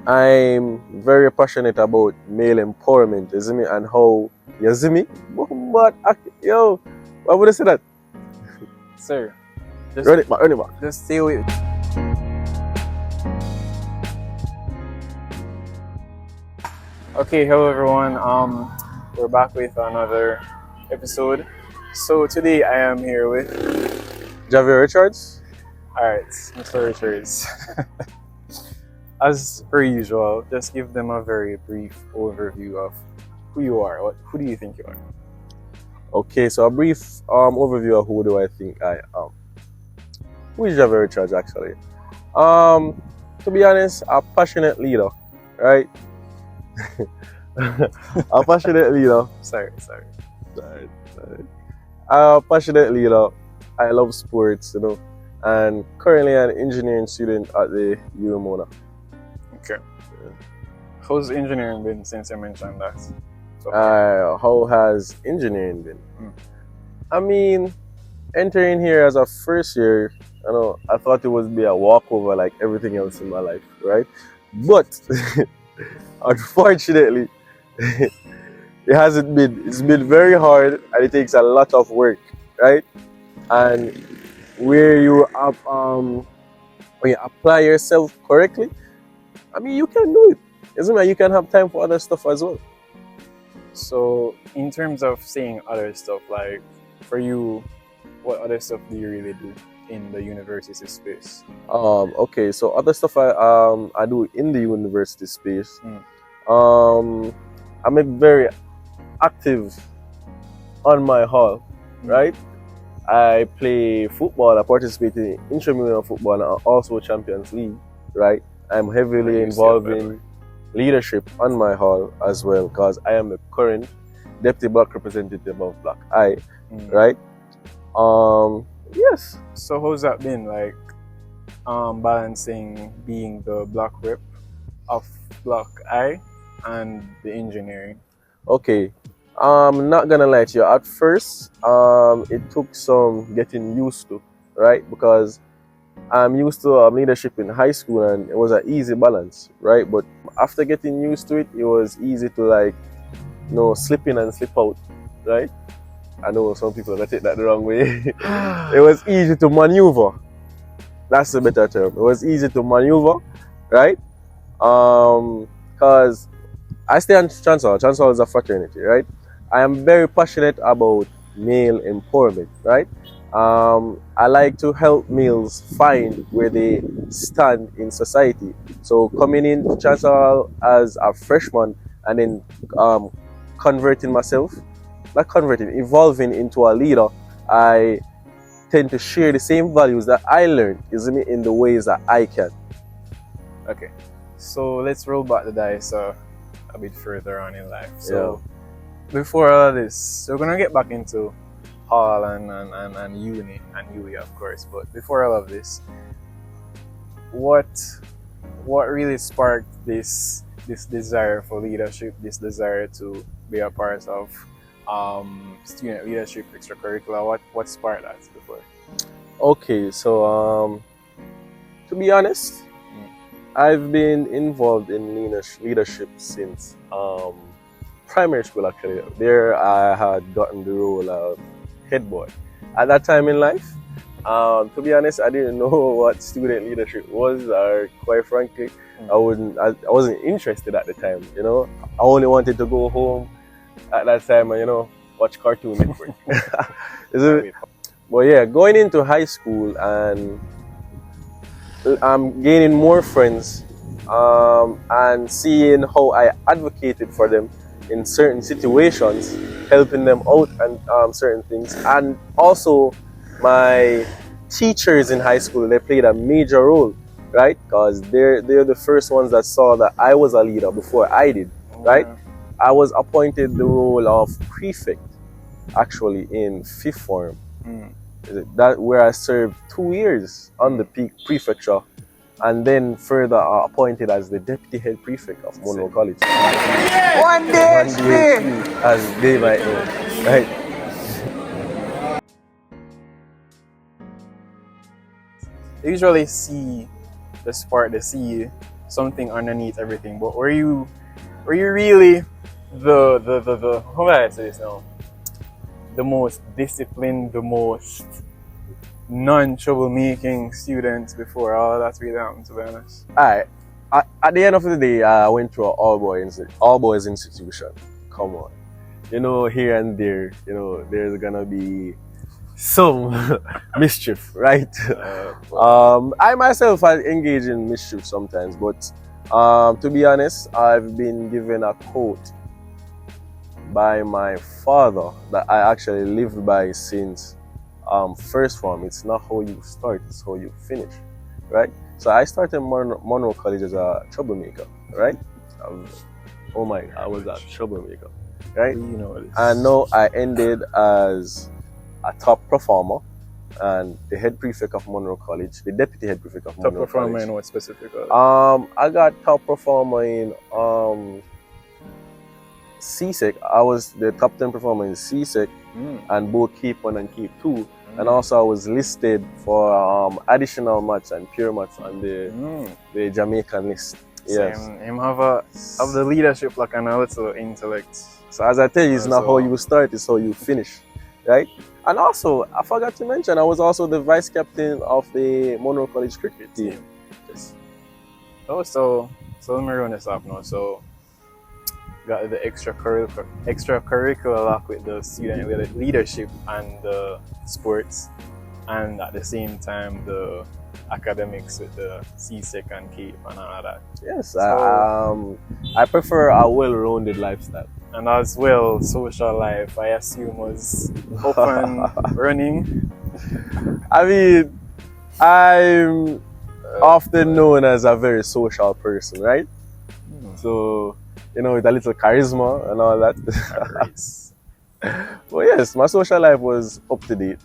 I'm very passionate about male empowerment, you see me, and how, you see me? But, yo, why would I say that? Sir, Run it back. just stay with. Okay, hello everyone. We're back with another episode. So today I am here with. Javier Richards? Alright, Mr. Richards. As per usual, just give them a very brief overview of who you are. Who do you think you are? Okay, so a brief overview of who do I think I am. Who is Javier Richards actually? To be honest, a passionate leader, right? A passionate leader. Sorry. A passionate leader. I love sports, and currently an engineering student at the Uwi Mona. Okay. How's engineering been since you mentioned that? So, how has engineering been? I mean, entering here as a first year, I thought it would be a walkover like everything else in my life, right? But unfortunately, it hasn't been. It's been very hard and it takes a lot of work, right? And where you when you apply yourself correctly, I mean, you can do it. Isn't it? You can have time for other stuff as well. So, in terms of saying other stuff, like for you, what other stuff do you really do in the university space? Okay, so other stuff I do in the university space. I'm very active on my hall, right? I play football. I participate in intramural football and also Champions League, right? I'm heavily involved in leadership on my hall as well because I am the current deputy black representative of Black Eye, right? Yes. So how's that been like balancing being the black rep of Black Eye and the engineering? Okay. I'm not gonna lie to you. At first, it took some getting used to, right? Because I'm used to leadership in high school and it was an easy balance, right? But after getting used to it, it was easy to slip in and slip out, right? I know some people are gonna take that the wrong way. It was easy to maneuver. That's the better term. It was easy to maneuver, right? Because I stay on Chancellor. Chancellor is a fraternity, right? I am very passionate about male empowerment, right? I like to help males find where they stand in society. So coming into Chancellor as a freshman and then evolving into a leader, I tend to share the same values that I learned, isn't it, in the ways that I can. Okay, so let's roll back the dice a bit further on in life. So before all of this, we're gonna get back into hall and uni and Uwi, of course. But before all of this, what really sparked this desire for leadership, this desire to be a part of student leadership extracurricular? What sparked that before? Okay, so to be honest, I've been involved in leadership since primary school. Actually, there I had gotten the role of head boy. At that time in life, to be honest, I didn't know what student leadership was, or quite frankly, I wasn't interested at the time. I only wanted to go home at that time and watch Cartoon Network. But yeah, going into high school and I'm gaining more friends and seeing how I advocated for them in certain situations, helping them out and certain things. And also my teachers in high school, they played a major role, right? Because they're the first ones that saw that I was a leader before I did, right? I was appointed the role of prefect actually in fifth form. That where I served 2 years on the prefecture, and then further appointed as the deputy head prefect of Monroe College. One day as day by day, right? I usually see the something underneath everything. But were you really the how do I say this now? The most disciplined, the most non-troublemaking student before all that really happened, to be honest? Alright. At the end of the day, I went to an all boys institution. Come on. You know, here and there, you know, there's gonna be some mischief, right? I myself I engage in mischief sometimes, but to be honest, I've been given a quote by my father that I actually lived by since first form. It's not how you start, it's how you finish, right? So I started Monroe College as a troublemaker, right? Oh my, I was a troublemaker, right? You know this. And now I ended as a top performer and the head prefect of Monroe College, the deputy head prefect of Top Monroe performer College. in what specifically? I got top performer in CSEC. I was the top 10 performer in CSEC and both Cape 1 and Cape 2. And also I was listed for additional match and pure match on the Jamaican list. Yes. Him have the leadership like an little intellect. So as I tell you, it's not how you start, it's how you finish, right? And also, I forgot to mention, I was also the vice captain of the Monroe College cricket team. Yes. Oh, so let me run this up now. So got the extracurricular lock with the student leadership and the sports, and at the same time the academics with the CSEC and Cape and all that. Yes, So, I prefer a well-rounded lifestyle. and as well, social life, I assume, was up and running. I mean, I'm often known as a very social person, right? So, you know, with a little charisma and all that. But yes, my social life was up to date,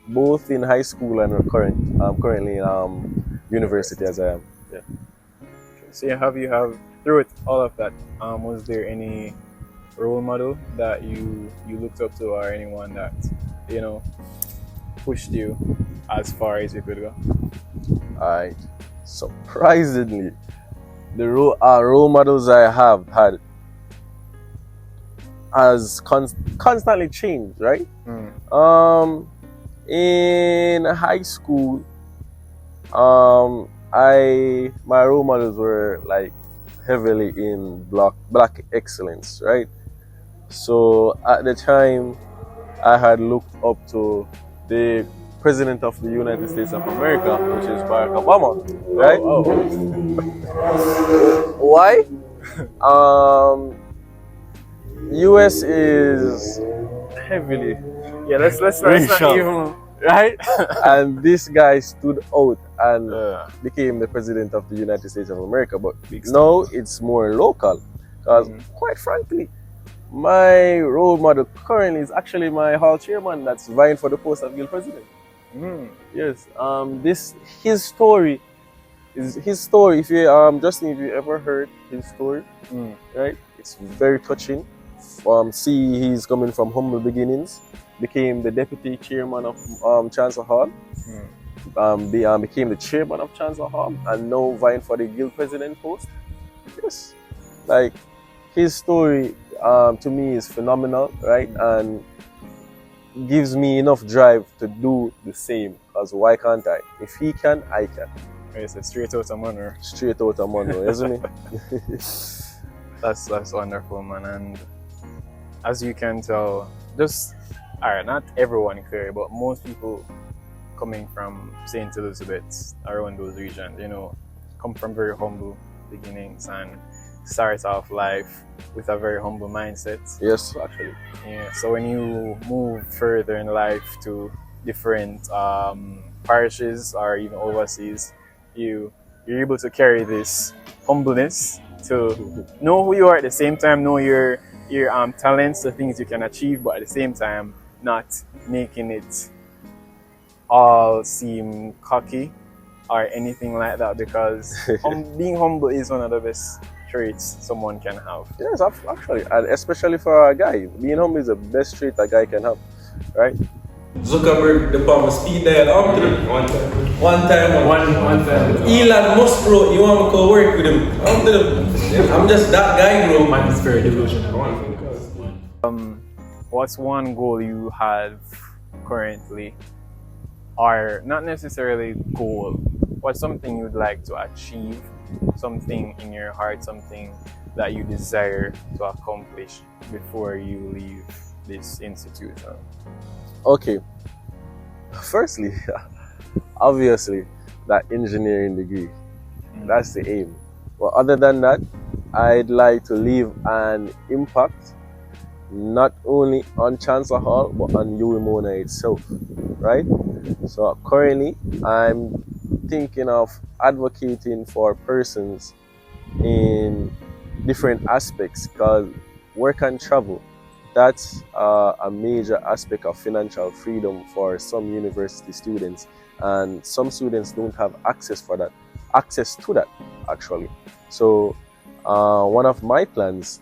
both in high school and currently in university as I am. Yeah. So you have through it all of that, was there any role model that you looked up to, or anyone that, you know, pushed you as far as you could go? Alright. Surprisingly, the role models I have had has constantly changed, right? In high school, my role models were like heavily in black excellence, right? So at the time, I had looked up to the President of the United States of America, which is Barack Obama, right? Why? US is heavily Let's not racial, even right? And this guy stood out and became the President of the United States of America. But now it's more local, because quite frankly, my role model currently is actually my hall chairman that's vying for the post of guild president. Yes. His story. If you Justin, if you ever heard his story, right? It's very touching. See, he's coming from humble beginnings, became the deputy chairman of Chancellor Hall, became the chairman of Chancellor Hall, and now vying for the guild president post. Yes, like his story to me is phenomenal, right? And gives me enough drive to do the same. Because why can't I? If he can, I can. It's a straight out of Monroe. Straight out of Monroe, isn't it? That's wonderful, man. And as you can tell, not everyone clear, but most people coming from St. Elizabeth, around those regions, you know, come from very humble beginnings and start off life with a very humble mindset. Yes, actually. Yeah. So when you move further in life to different parishes or even overseas, you're able to carry this humbleness to know who you are, at the same time know your talents, the things you can achieve, but at the same time not making it all seem cocky or anything like that, because being humble is one of the best traits someone can have. Yes, actually, and especially for a guy, being humble is the best trait a guy can have, right? Zuckerberg, the palm speed dial. Up to the One time. one time. Elon Musk, bro, you want me to go work with him? Up to the, I'm just that guy, bro. Man is very delusional. What's one goal you have currently, or not necessarily goal? What's something you'd like to achieve? Something in your heart, something that you desire to accomplish before you leave this institution? Okay. Firstly, obviously, that engineering degree. That's the aim. But other than that, I'd like to leave an impact not only on Chancellor Hall but on Uwi Mona itself, right? So currently, I'm thinking of advocating for persons in different aspects because work and travel, that's a major aspect of financial freedom for some university students, and some students don't have access to that actually. So one of my plans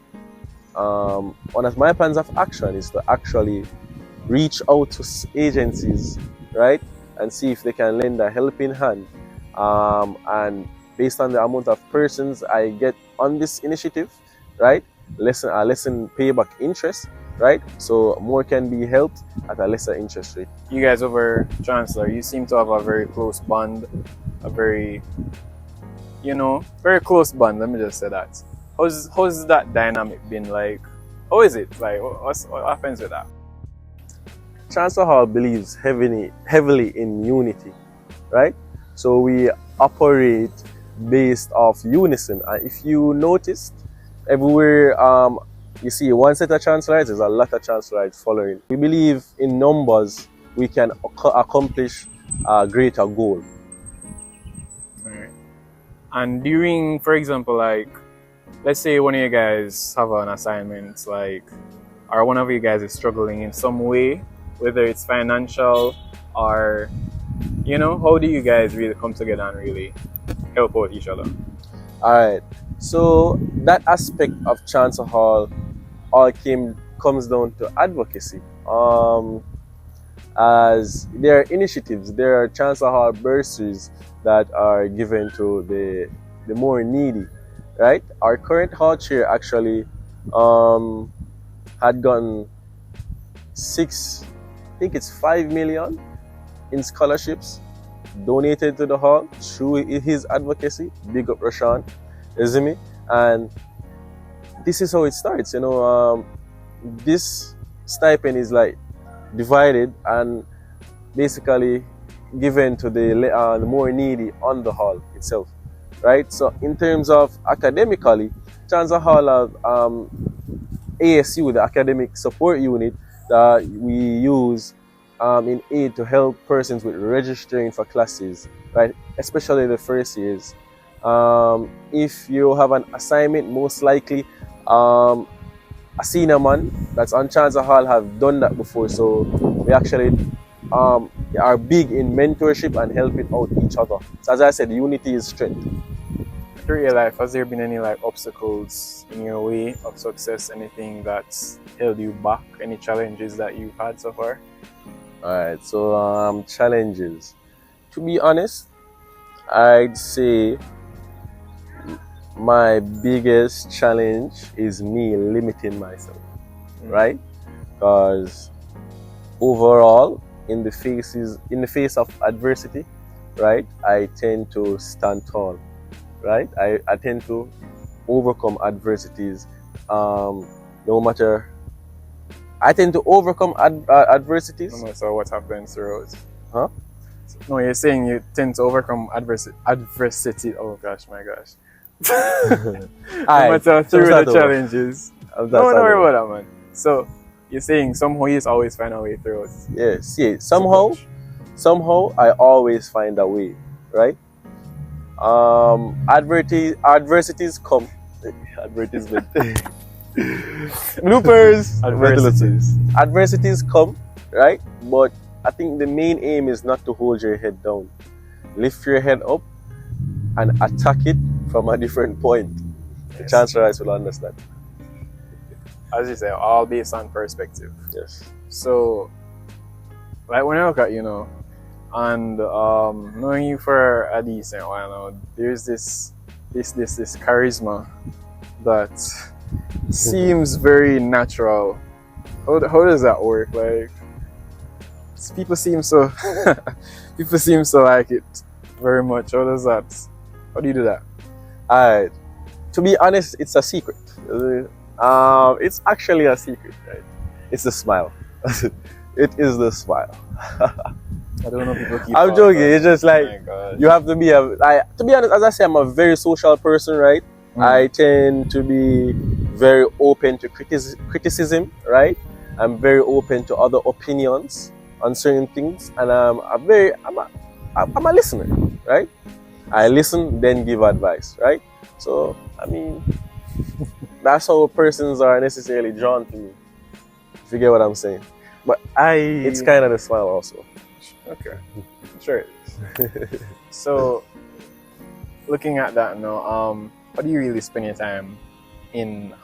of action is to actually reach out to agencies, right, and see if they can lend a helping hand, and based on the amount of persons I get on this initiative, right, lessen payback interest, right, so more can be helped at a lesser interest rate. You guys over Chancellor, you seem to have a very close bond, a very, very close bond, let me just say that. How's that dynamic been like? How is it? Like, what happens with that? Chancellor Hall believes heavily in unity, right? So we operate based off unison. And if you noticed, everywhere you see one set of chancellors, there's a lot of chancellors following. We believe in numbers, we can accomplish a greater goal. Right. And during, for example, like, let's say one of you guys have an assignment, like, or one of you guys is struggling in some way, whether it's financial or, how do you guys really come together and really help out each other? All right. So that aspect of Chancellor Hall all comes down to advocacy. As there are initiatives, there are Chancellor Hall bursaries that are given to the more needy, right? Our current hall chair actually had gotten 5 million in scholarships donated to the hall through his advocacy. Big up Rashawn, isn't me? And this is how it starts. This stipend is like divided and basically given to the more needy on the hall itself, right? So in terms of academically, Chancellor Hall have ASU, the academic support unit that we use in aid to help persons with registering for classes, right? Especially the first years. If you have an assignment, most likely a senior man that's on Chancellor Hall have done that before. So we actually are big in mentorship and helping out each other. So as I said, unity is strength. Through your life, has there been any obstacles in your way of success? Anything that's held you back? Any challenges that you've had so far? Alright, so challenges. To be honest, I'd say my biggest challenge is me limiting myself, right? Because overall, in the face of adversity, right, I tend to stand tall, right? I tend to overcome adversities, no matter. I tend to overcome adversities. No matter what happens throughout. Huh? No, you're saying you tend to overcome adversity. Oh gosh, my gosh. No matter through the challenges. Don't worry about that, man. So you're saying somehow you just always find a way through it. Yes, yeah. Somehow I always find a way, right? Adversities come. Advertisement. Bloopers. Adversities come, right? But I think the main aim is not to hold your head down. Lift your head up and attack it from a different point. Yes. The chancellors will understand. As you say, all based on perspective. Yes. So like when I look at you know, and knowing you for a decent while now, there's this charisma that seems very natural. How does that work? Like people seem so people seem so like it very much. How does that? How do you do that? Alright. To be honest, it's a secret. It's actually a secret, right? It's the smile. It is the smile. I don't know people keep. I'm joking. It's just Oh like my gosh. you have to be to be honest, as I say, I'm a very social person, right? I tend to be very open to criticism, right? I'm very open to other opinions on certain things, and I'm a listener, right? I listen, then give advice, right? So I mean, that's how persons are necessarily drawn to me. If you get what I'm saying. But it's kind of the smile also. Okay, sure it is. So, looking at that now, how do you really spend your time in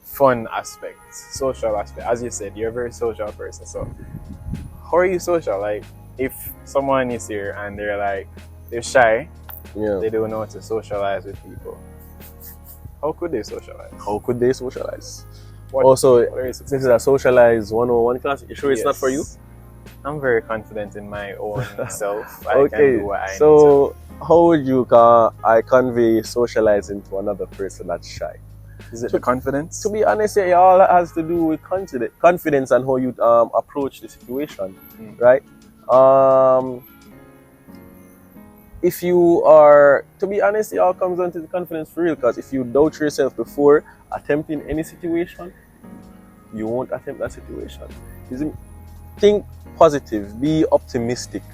fun aspects, social aspects? As you said, you're a very social person. So, how are you social? Like, if someone is here and they're shy, Yeah. they don't know how to socialize with people. How could they socialize? How could they socialize? What Also, are you this is a socialize 101 class. You sure it's not for you? Yes. I'm very confident in my own self. I can Okay, do what I need to. so how would you I convey socializing to another person that's shy? Is it the confidence? To be honest, yeah, all that has to do with confidence and how you approach the situation, right? If you are, to be honest, it all comes down to the confidence for real. Because if you doubt yourself before attempting any situation, you won't attempt that situation. Think positive, be optimistic.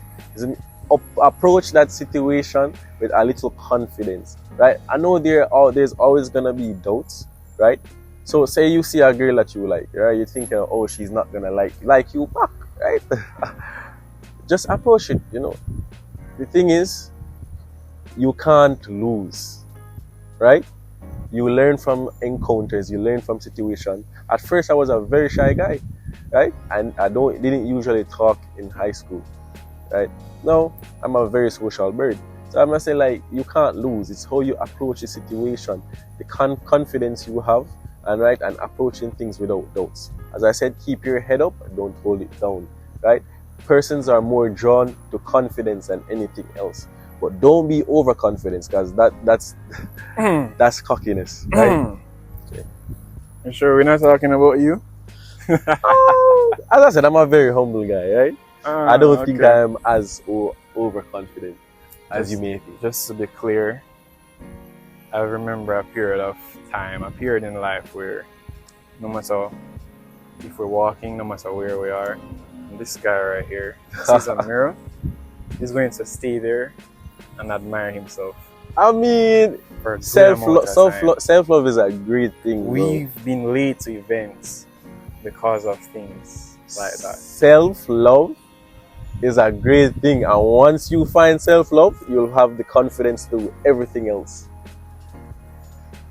Approach that situation with a little confidence, right? I know there's always gonna be doubts, right? So say you see a girl that you like, right? You're thinking, oh, she's not gonna like you back, right? Just approach it, you know. The thing is, you can't lose, right? You learn from encounters, you learn from situations. At first, I was a very shy guy, right? And didn't usually talk in high school, right? Now, I'm a very social bird. So I must say, like, you can't lose. It's how you approach the situation, the confidence you have, and approaching things without doubts. As I said, keep your head up and don't hold it down, right? Persons are more drawn to confidence than anything else. But don't be overconfident, because that's cockiness, right? Okay. You sure we're not talking about you? As I said, I'm a very humble guy, right? I don't think I'm as overconfident as you may think. Just to be clear, I remember a period in life where no matter if we're walking, no matter where we are, and this guy right here sees a mirror, he's going to stay there and admire himself. I mean, self-love is a great thing. We've been late to events because of things like that. Self-love is a great thing, and once you find self-love, you'll have the confidence to do everything else.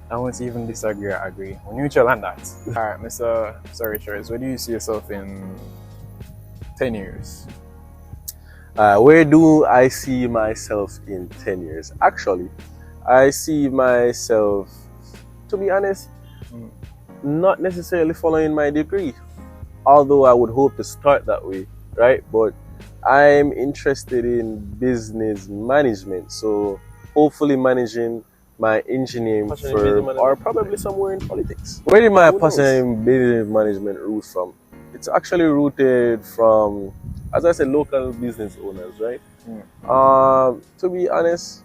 I won't even disagree, I agree. We're neutral on that. Alright, Mr. Richards, where do you see yourself in 10 years? Where do I see myself in 10 years? Actually, I see myself, to be honest, not necessarily following my degree, although I would hope to start that way, right? But I'm interested in business management, so hopefully managing my engineering firm or probably somewhere in politics. Where did my passion in business management root from? It's actually rooted from, as I said, local business owners, right? To be honest,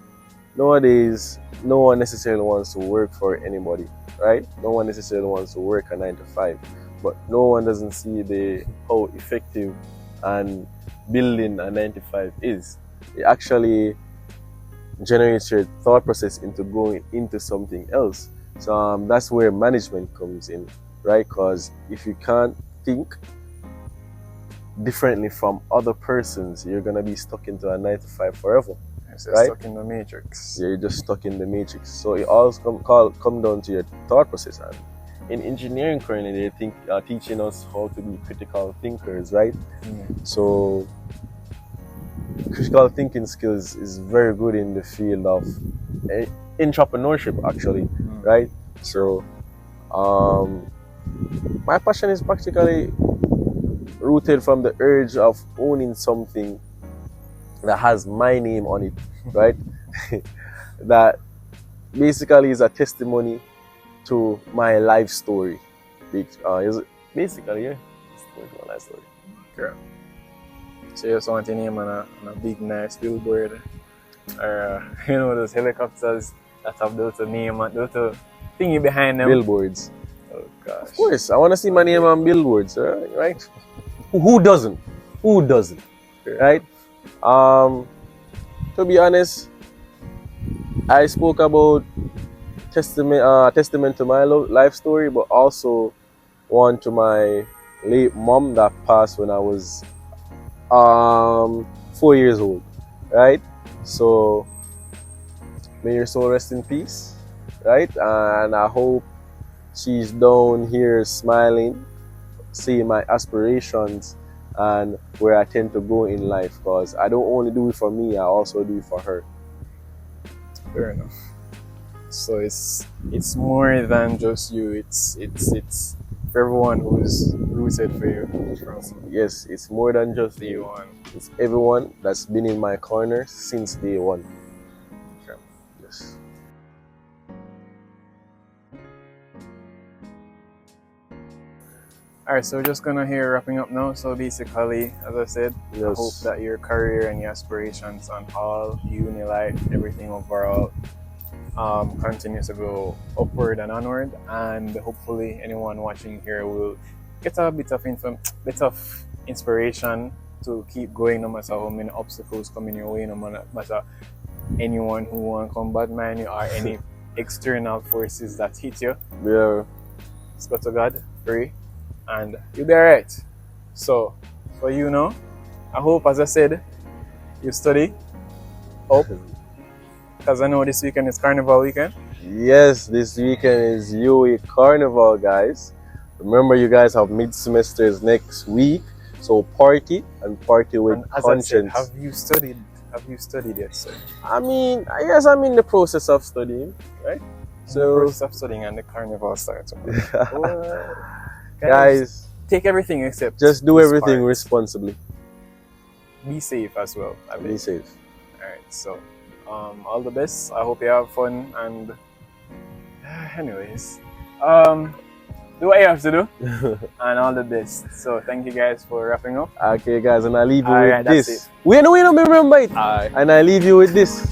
nowadays, no one necessarily wants to work for anybody, right? No one necessarily wants to work a 9 to 5, but no one doesn't see how effective and building a 9 to 5 is. It actually generates your thought process into going into something else. So that's where management comes in, right? Because if you can't think differently from other persons, you're gonna be stuck into a 9 to 5 forever. Right? Stuck in the matrix. Yeah, you're just stuck in the matrix. So it all come down to your thought process, and in engineering currently they think teaching us how to be critical thinkers, right? So critical thinking skills is very good in the field of entrepreneurship, actually, right? So my passion is practically rooted from the urge of owning something that has my name on it, right? That basically is a testimony to my life story. Is basically, yeah, it's my life story. Correct. So you just want your name on a big nice billboard, or you know those helicopters that have those name and those thingy behind them. Billboards. Oh gosh. Of course, I want to see my name on billboards, right? Who doesn't? Who doesn't? Right? To be honest, I spoke about testament to my life story, but also one to my late mom that passed when I was 4 years old, right? So may your soul rest in peace, right? And I hope she's down here smiling, seeing my aspirations and where I tend to go in life, because I don't only do it for me, I also do it for her. Fair enough. So it's more than just you. It's for everyone who's rooted for you. Yes, it's more than just day you. one. It's everyone that's been in my corner since day one. Okay. Yes. Alright, so we're just gonna hear wrapping up now. So basically, as I said, Yes. I hope that your career and your aspirations on all, uni life, everything overall, continues to go upward and onward, and hopefully anyone watching here will get a bit of inspiration to keep going, no matter how many obstacles come in your way, no matter anyone who want to combat man you or any external forces that hit you. Yeah. Just go to God, pray, and you'll be alright. So for you now, I hope, as I said, you study up, because I know this weekend is Carnival weekend. Yes, this weekend is Uwi Carnival, guys. Remember, you guys have mid-semesters next week, so party with And as conscience. I said, have you studied yet, sir? I mean, yes, I'm in the process of studying, right? So, Process of studying and the carnival starts. guys, take everything except just do this everything part. responsibly. Be safe as well. Be safe. Alright, so all the best. I hope you have fun, and anyways, do what you have to do and all the best. So thank you guys for wrapping up. Okay, guys, and I leave you Alright, with that's this. it. Wait, no, remember it. Alright. And I leave you with this.